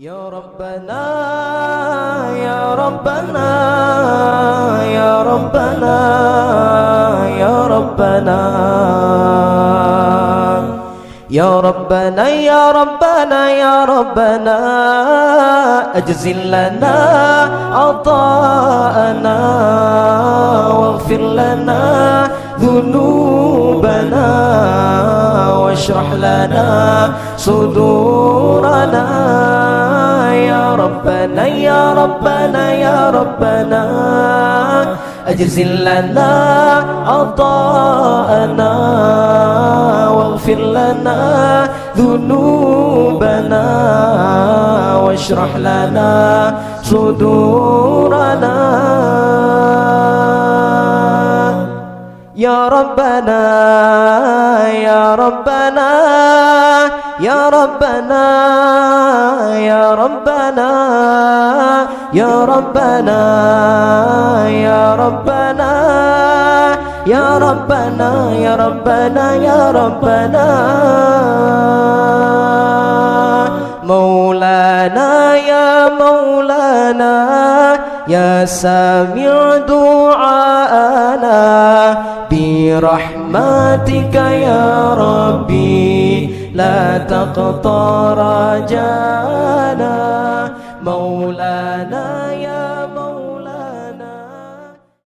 يا ربنا يا ربنا يا ربنا يا ربنا يا ربنا يا ربنا يا ربنا أجزل لنا عطاءنا واغفر لنا ذنوبنا واشرح لنا صدورنا يا ربنا يا ربنا يا ربنا أجزل لنا عطاءنا واغفر لنا ذنوبنا واشرح لنا صدورنا يا ربنا يا ربنا يا ربنا يا ربنا يا ربنا يا ربنا يا ربنا يا ربنا يا ربنا مولانا يا مولانا يا سامع دعاءنا برحمتك يا ربي لا تقطع رجانا مولانا يا